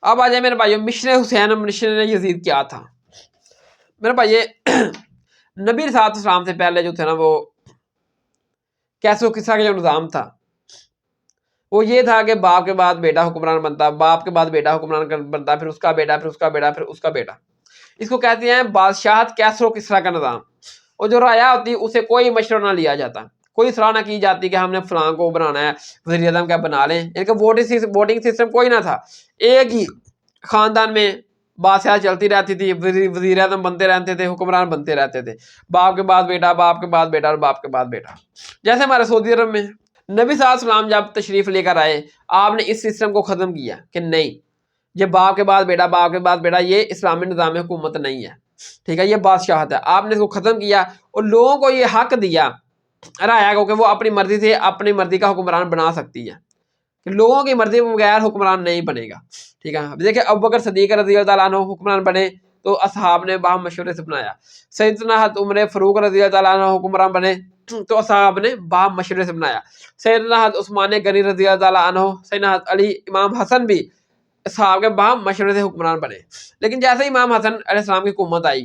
اب آ جائے میرے بھائیو مشن حسین مشن یزید کیا تھا. میرے بھائی نبی علیہ السلام سے پہلے جو تھے نا وہ کیسے و کسرا کا جو نظام تھا وہ یہ تھا کہ باپ کے بعد بیٹا حکمران بنتا، باپ کے بعد بیٹا حکمران بنتا، پھر اس کا بیٹا، پھر اس کا بیٹا، پھر اس کا بیٹا. اس کو کہتے ہیں بادشاہت کیسر و کسرا کا نظام. اور جو رایا ہوتی اسے کوئی مشورہ نہ لیا جاتا، کوئی صلاح نہ کی جاتی کہ ہم نے فلاں کو بنانا ہے وزیر اعظم کیا بنا لیں. ان کا ووٹنگ سسٹم کوئی نہ تھا. ایک ہی خاندان میں بادشاہ چلتی رہتی تھی، وزیر اعظم بنتے رہتے تھے، حکمران بنتے رہتے تھے، باپ کے بعد بیٹا، باپ کے بعد بیٹا اور باپ کے بعد بیٹا. جیسے ہمارے سعودی عرب میں نبی صلی اللہ علیہ وسلم جب تشریف لے کر آئے آپ نے اس سسٹم کو ختم کیا کہ نہیں، یہ باپ کے بعد بیٹا، باپ کے بعد بیٹا، یہ اسلامی نظام حکومت نہیں ہے. ٹھیک ہے، یہ بادشاہت ہے. آپ نے اس کو ختم کیا اور لوگوں کو یہ حق دیا رایا کو کہ وہ اپنی مرضی سے اپنی مرضی کا حکمران بنا سکتی ہے، کہ لوگوں کی مرضی کے بغیر حکمران نہیں بنے گا. ٹھیک ہے، اب دیکھیں ابوبکر صدیق رضی اللہ تعالیٰ عنہ حکمران بنے تو اصحاب نے باہم مشورے سے بنایا. سیدنا عمر فاروق رضی اللہ تعالیٰ عنہ حکمران بنے تو اصحاب نے باہم مشورے سے بنایا. سیدنا عثمان غنی رضی اللہ تعالیٰ عنہ، سیدنا علی، امام حسن بھی اصحاب کے باہم مشورے سے حکمران بنے. لیکن جیسے ہی امام حسن علیہ السلام کی حکومت آئی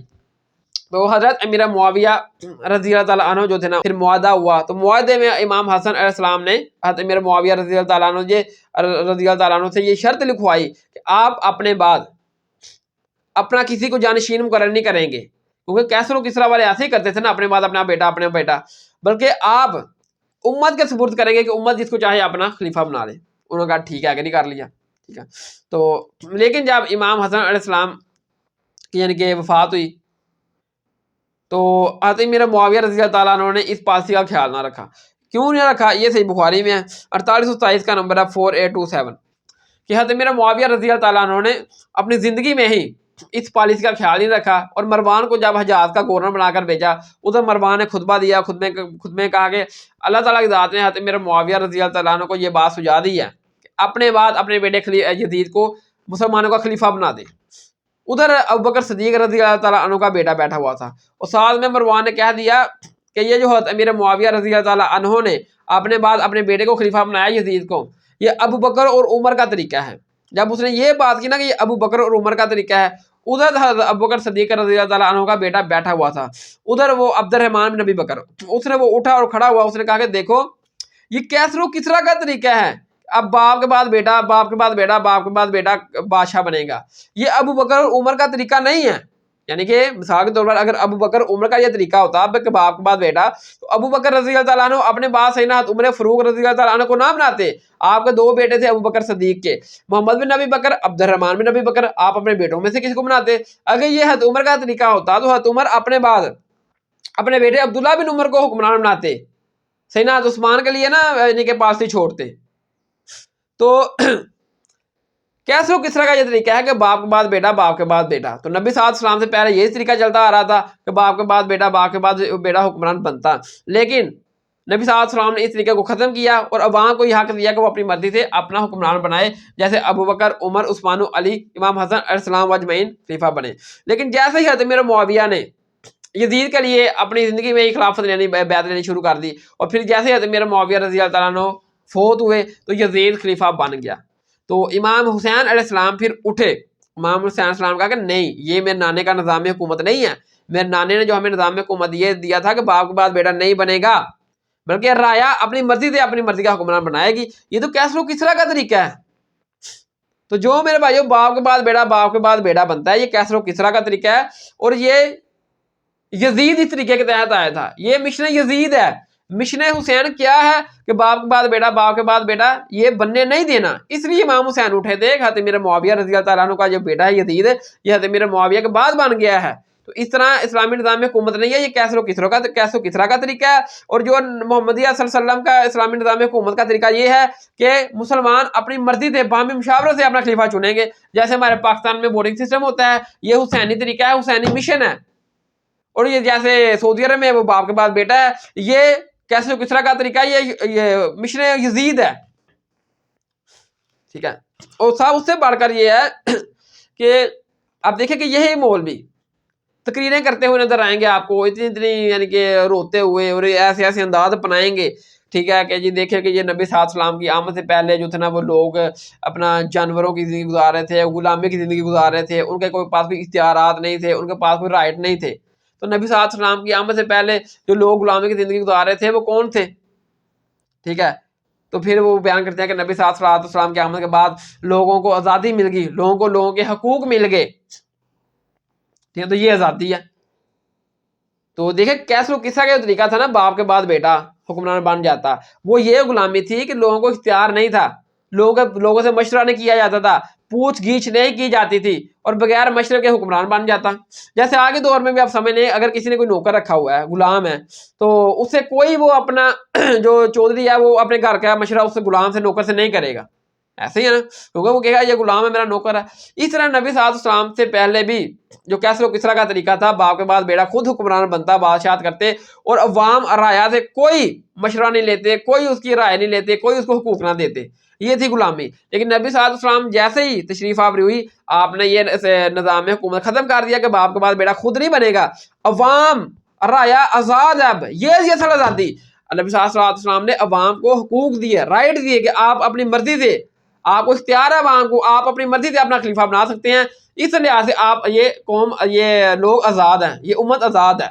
تو حضرت امیر معاویہ رضی اللہ تعالیٰ عنہ جو تھے نا، پھر معاہدہ ہوا تو معاہدے میں امام حسن علیہ السلام نے حضرت امیر معاویہ رضی اللہ تعالیٰ عنہ سے یہ شرط لکھوائی کہ آپ اپنے بعد اپنا کسی کو جانشین مقرر نہیں کریں گے، کیونکہ کیسر و کسرا والے ایسے ہی کرتے تھے نا، اپنے بعد اپنا بیٹا، اپنا بیٹا، بلکہ آپ امت کے سپرد کریں گے کہ امت جس کو چاہے اپنا خلیفہ بنا لے. انہوں نے کہا ٹھیک ہے، اگر نہیں کر لیا ٹھیک ہے. تو لیکن جب امام حسن علیہ السلام کی یعنی کہ وفات ہوئی تو حضرت امیر معاویہ رضی اللہ تعالیٰ عنہ نے اس پالیسی کا خیال نہ رکھا. کیوں نہیں رکھا؟ یہ صحیح بخاری میں ہے، 4827 کا نمبر ہے 4827، کہ حضرت امیر معاویہ رضی اللہ تعالیٰ عنہ نے اپنی زندگی میں ہی اس پالیسی کا خیال نہیں رکھا. اور مروان کو جب حجاز کا گورنر بنا کر بھیجا، ادھر مروان نے خطبہ دیا، خود میں کہا کہ اللہ تعالیٰ کی ذات نے حضرت امیر معاویہ رضی اللہ تعالیٰ عنہ کو یہ بات سجا دی ہے کہ اپنے بعد اپنے بیٹے یزید کو مسلمانوں کا خلیفہ بنا دے. ادھر ابوبکر صدیق رضی اللہ تعالیٰ عنہ کا بیٹا بیٹھا ہوا تھا، اور ساتھ میں مروان نے کہہ دیا کہ یہ جو حضرت امیر معاویہ رضی اللہ تعالیٰ عنہ نے اپنے بعد اپنے بیٹے کو خلیفہ بنایا یزید کو، یہ ابوبکر اور عمر کا طریقہ ہے. جب اس نے یہ بات کی نا کہ یہ ابوبکر اور عمر کا طریقہ ہے، ادھر حضرت ابوبکر صدیق رضی اللہ تعالیٰ عنہ کا بیٹا بیٹھا ہوا تھا، ادھر وہ عبد الرحمن بن ابی بکر، اس نے وہ اٹھا اور کھڑا ہوا، اس نے کہا کہ دیکھو یہ کیسر و کسرا کا طریقہ ہے، اب باپ کے بعد بیٹا، باپ کے بعد بیٹا، باپ کے بعد بیٹا بادشاہ بنے گا، یہ ابو بکر اور عمر کا طریقہ نہیں ہے. یعنی کہ مثال کے طور پر اگر ابو بکر عمر کا یہ طریقہ ہوتا اب کہ باپ کے بعد بیٹا، تو ابو بکر رضی اللہ تعالیٰ عنہ اپنے بعد سیدنا عمر فاروق رضی اللہ تعالیٰ عنہ کو نہ بناتے. آپ کے دو بیٹے تھے ابو بکر صدیق کے، محمد بن ابی بکر، عبد الرحمن بن ابی بکر، آپ اپنے بیٹوں میں سے کسی کو بناتے. اگر یہ حضرت عمر کا طریقہ ہوتا تو حضرت عمر اپنے بعد اپنے بیٹے عبداللہ بن عمر کو حکمران بناتے، سیدنا عثمان کے لیے نا یعنی کہ پاس چھوڑتے. تو کیسر و کسرا کا یہ طریقہ ہے کہ باپ کے بعد بیٹا، باپ کے بعد بیٹا. تو نبی صلی اللہ علیہ وسلم سے پہلے یہی طریقہ چلتا آ رہا تھا کہ باپ کے بعد بیٹا، باپ کے بعد بیٹا حکمران بنتا. لیکن نبی صلی اللہ علیہ وسلم نے اس طریقے کو ختم کیا اور عوام کو یہ حق دیا کہ وہ اپنی مرضی سے اپنا حکمران بنائے، جیسے ابو بکر، عمر، عثمان، علی، امام حسن علیہ السلام اجمعین خلیفہ بنے. لیکن جیسے ہی حضرت امیر معاویہ نے یزید کے لیے اپنی زندگی میں ہی خلافت لینی، بیعت لینی شروع کر دی، اور پھر جیسے حضرت امیر معاویہ رضی اللہ تعالیٰ عنہ فوت ہوئے تو یزید خلیفہ بن گیا. تو امام حسین علیہ السلام پھر اٹھے. امام حسین علیہ السلام کہا کہ نہیں، یہ میرے نانے کا نظام حکومت نہیں ہے. میرے نانے نے جو ہمیں نظام حکومت یہ دیا تھا کہ باپ کے بعد بیٹا نہیں بنے گا، بلکہ رایا اپنی مرضی سے اپنی مرضی کا حکمران بنائے گی. یہ تو کیسر و کسرا کا طریقہ ہے. تو جو میرے بھائیو باپ کے بعد بیٹا، باپ کے بعد بیٹا بنتا ہے، یہ کیسر و کسرا کا طریقہ ہے. اور یہ یزید اس طریقے کے تحت آیا تھا. یہ مشن یزید ہے. مشن حسین کیا ہے کہ باپ کے بعد بیٹا، باپ کے بعد بیٹا یہ بننے نہیں دینا. اس لیے امام حسین اٹھے تھے. حضرت امیر معاویہ رضی اللہ تعالیٰ عنہ کا جو بیٹا ہے یزید، یہ حضرت امیر معاویہ کے بعد بن گیا ہے. تو اس طرح اسلامی نظام میں حکومت نہیں ہے، یہ کیسر و کسرا کا طریقہ ہے. اور جو محمدیہ صلی اللہ علیہ وسلم کا اسلامی نظام میں حکومت کا طریقہ یہ ہے کہ مسلمان اپنی مرضی سے باہمی مشاورت سے اپنا خلیفہ چنیں گے. جیسے ہمارے پاکستان میں ووٹنگ سسٹم ہوتا ہے، یہ حسینی طریقہ ہے، حسینی مشن ہے. اور یہ جیسے سعودی عرب میں وہ باپ کے بعد بیٹا ہے، یہ کیسر و کسرا کا طریقہ ہے، یہ مشن یزید ہے. ٹھیک ہے. اور صاحب اس سے بڑھ کر یہ ہے کہ آپ دیکھیں کہ یہی مولوی تقریریں کرتے ہوئے نظر آئیں گے آپ کو، اتنی یعنی کہ روتے ہوئے اور ایسے ایسے انداز اپنائیں گے. ٹھیک ہے کہ جی دیکھیں کہ یہ نبی صلی اللہ علیہ وسلم کی آمد سے پہلے جو تھے نا وہ لوگ اپنا جانوروں کی زندگی گزار رہے تھے، غلامی کی زندگی گزار رہے تھے، ان کے پاس کوئی اختیارات نہیں تھے، ان کے پاس کوئی رائٹ نہیں تھے. تو نبی صلی اللہ علیہ وسلم کی آمد سے پہلے جو لوگ غلامی کی زندگی گزار رہے تھے وہ کون تھے؟ ٹھیک ہے، تو پھر وہ بیان کرتے ہیں کہ نبی صلی اللہ علیہ وسلم کی آمد کے بعد لوگوں کو آزادی مل گئی، لوگوں کے حقوق مل گئے. ٹھیک ہے، تو یہ آزادی ہے. تو دیکھیں کیسے قصہ کا طریقہ تھا نا، باپ کے بعد بیٹا حکمران بن جاتا. وہ یہ غلامی تھی کہ لوگوں کو اختیار نہیں تھا، لوگوں سے مشورہ نہیں کیا جاتا تھا، پوچھ گیچھ نہیں کی جاتی تھی، اور بغیر مشورے کے حکمران بن جاتا. جیسے آگے دور میں بھی آپ سمجھ لیں، اگر کسی نے کوئی نوکر رکھا ہوا ہے، غلام ہے، تو اس سے کوئی وہ اپنا جو چودھری ہے وہ اپنے گھر کا مشورہ اس سے غلام سے نوکر سے نہیں کرے گا. ایسے ہی ہے نا، کیونکہ وہ کہے گا یہ غلام ہے، میرا نوکر ہے. اس طرح نبی صلی اللہ علیہ وسلم سے پہلے بھی جو کیسر و کسرا کا طریقہ تھا، باپ کے بعد بیٹا خود حکمران بنتا، بادشاہت کرتے، اور عوام رعایا سے کوئی مشورہ نہیں لیتے، کوئی اس کی رائے نہیں لیتے، کوئی اس کو حقوق نہ دیتے. یہ تھی غلامی. لیکن نبی صلی اللہ علیہ وسلم جیسے ہی تشریف آوری ہوئی، آپ نے یہ نظام حکومت ختم کر دیا کہ باپ کے بعد بیٹا خود نہیں بنے گا، عوام رعایا آزاد ہے. اب یہ اصل آزادی. نبی صلی اللہ علیہ وسلم نے عوام کو حقوق دیے، رائٹ دیے کہ آپ اپنی مرضی سے، آپ کو اختیار ہے عوام کو، آپ اپنی مرضی سے اپنا خلیفہ بنا سکتے ہیں. اس لحاظ سے آپ یہ قوم، یہ لوگ آزاد ہیں، یہ امت آزاد ہے.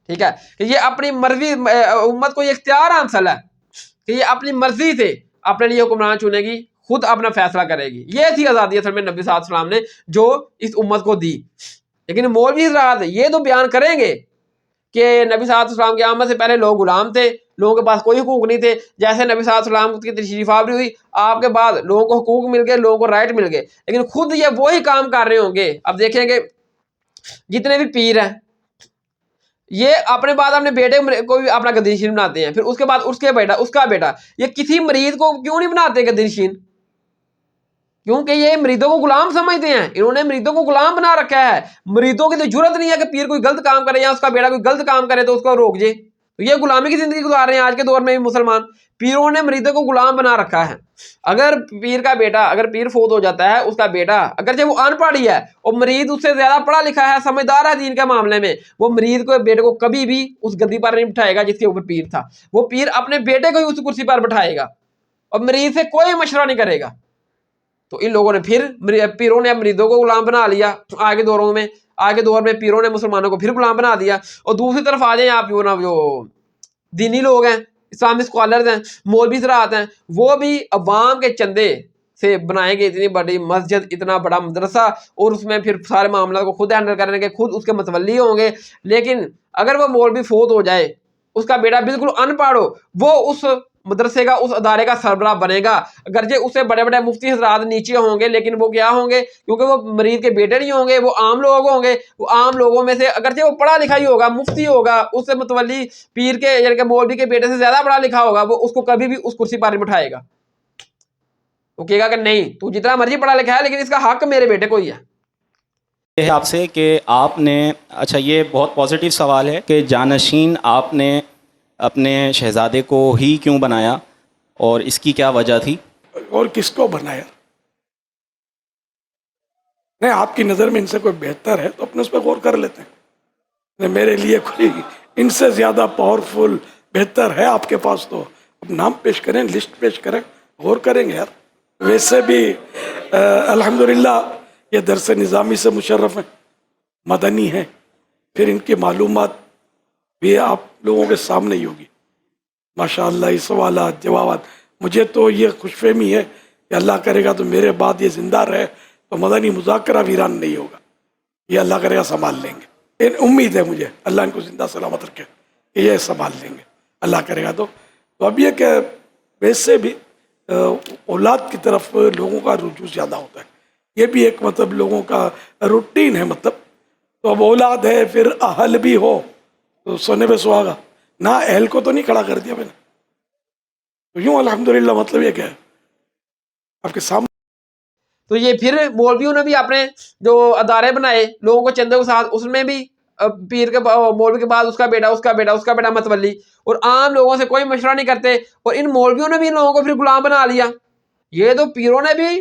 ٹھیک ہے، کہ یہ اپنی مرضی، امت کو یہ اختیار حاصل ہے کہ یہ اپنی مرضی سے اپنے لیے حکمران چنے گی، خود اپنا فیصلہ کرے گی. یہ تھی آزادی اصل میں نبی صلی اللہ علیہ وسلم نے جو اس امت کو دی. لیکن مولوی حضرات یہ تو بیان کریں گے کہ نبی صلی اللہ علیہ وسلم کی آمد سے پہلے لوگ غلام تھے، لوگوں کے پاس کوئی حقوق نہیں تھے. جیسے نبی صلی اللہ علیہ وسلم کی تشریف آوری ہوئی، آپ کے بعد لوگوں کو حقوق مل گئے، لوگوں کو رائٹ مل گئے. لیکن خود یہ وہی کام کر رہے ہوں گے. اب دیکھیں کہ جتنے بھی پیر ہیں، یہ اپنے بعد اپنے بیٹے کو بھی اپنا گدنشین بناتے ہیں، پھر اس کے بعد اس کے بیٹا، اس کا بیٹا. یہ کسی مریض کو کیوں نہیں بناتے گدنشین؟ کیونکہ یہ مریدوں کو غلام سمجھتے ہیں. انہوں نے مریدوں کو غلام بنا رکھا ہے. مریدوں کی تو ضرورت نہیں ہے کہ پیر کوئی غلط کام کرے یا اس کا بیٹا کوئی غلط کام کرے تو اس کو روک جائے. تو یہ غلامی کی زندگی گزار رہے ہیں آج کے دور میں بھی مسلمان. پیروں نے مریدوں کو غلام بنا رکھا ہے. اگر پیر کا بیٹا، اگر پیر فوت ہو جاتا ہے، اس کا بیٹا اگرچہ وہ ان پڑھ ہی ہے اور مرید اس سے زیادہ پڑھا لکھا ہے، سمجھدار ہے دین کے معاملے میں، وہ مرید کو، بیٹے کو کبھی بھی اس گدی پر نہیں بٹھائے گا جس کے اوپر پیر تھا. وہ پیر اپنے بیٹے کو ہی اس کرسی پر بٹھائے گا اور مرید سے کوئی مشورہ نہیں کرے گا. تو ان لوگوں نے پھر پیروں نے مریدوں کو غلام بنا لیا. آگے دور میں پیروں نے مسلمانوں کو پھر غلام بنا دیا. اور دوسری طرف آ جائیں آپ جو دینی لوگ ہیں، اسلامی اسکالرز ہیں، مولوی حضرات ہیں، وہ بھی عوام کے چندے سے بنائیں گے اتنی بڑی مسجد، اتنا بڑا مدرسہ، اور اس میں پھر سارے معاملات کو خود ہینڈل کرنے کے، خود اس کے متولی ہوں گے. لیکن اگر وہ مولوی فوت ہو جائے، اس کا بیٹا بالکل ان پڑھ ہو، وہ اس مدرسے کا، اس ادارے کا سربراہ بنے گا. اگرچہ اس سے بڑے بڑے مفتی حضرات نیچے ہوں گے، لیکن وہ کیا ہوں گے؟ کیونکہ وہ مریض کے بیٹے نہیں ہوں گے، وہ عام لوگ ہوں گے. وہ عام لوگوں میں سے اگرچہ وہ پڑھا لکھا ہی ہوگا، مفتی ہوگا، اس سے متولی پیر کے یعنی کہ مولوی کے بیٹے سے زیادہ پڑھا لکھا ہوگا، وہ اس کو کبھی بھی اس کرسی پر نہیں بٹھائے گا. وہ کہے گا کہ نہیں، تو جتنا مرضی پڑھا لکھا ہے لیکن اس کا حق میرے بیٹے کو ہی ہے. یہ ہے آپ سے کہ آپ نے، اچھا یہ بہت پازیٹیو سوال ہے کہ جانشین آپ نے اپنے شہزادے کو ہی کیوں بنایا اور اس کی کیا وجہ تھی؟ اور کس کو بنایا؟ نہیں، آپ کی نظر میں ان سے کوئی بہتر ہے تو اپنے اس پہ غور کر لیتے ہیں. نہیں، میرے لیے کوئی ان سے زیادہ پاورفل بہتر ہے آپ کے پاس تو اب نام پیش کریں، لسٹ پیش کریں، غور کریں گے یار. ویسے بھی الحمدللہ یہ درس نظامی سے مشرف ہیں، مدنی ہیں، پھر ان کی معلومات بھی آپ لوگوں کے سامنے ہی ہوگی. ماشاءاللہ یہ سوالات، جوابات، مجھے تو یہ خوش فہمی ہے کہ اللہ کرے گا تو میرے بعد یہ زندہ رہے تو مدنی مذاکرہ ویران نہیں ہوگا. یہ اللہ کرے گا سنبھال لیں گے. امید ہے مجھے، اللہ ان کو زندہ سلامت رکھے کہ یہ سنبھال لیں گے اللہ کرے گا. تو اب یہ کہ ویسے بھی اولاد کی طرف لوگوں کا رجوع زیادہ ہوتا ہے. یہ بھی ایک مطلب لوگوں کا روٹین ہے. مطلب تو اب اولاد ہے، پھر اہل بھی ہو تو سونے پہ سہاگا. نہ اہل کو تو نہیں کھڑا کر دیا میں نے. تو یوں الحمدللہ مطلب یہ کہ آپ کے سامنے. تو یہ پھر مولویوں نے بھی اپنے جو ادارے بنائے لوگوں کو چندے کے ساتھ، اس میں بھی پیر کے مولوی کے بعد اس کا بیٹا، اس کا بیٹا، اس کا بیٹا متولی، اور عام لوگوں سے کوئی مشورہ نہیں کرتے. اور ان مولویوں نے بھی ان لوگوں کو پھر غلام بنا لیا. یہ تو پیروں نے بھی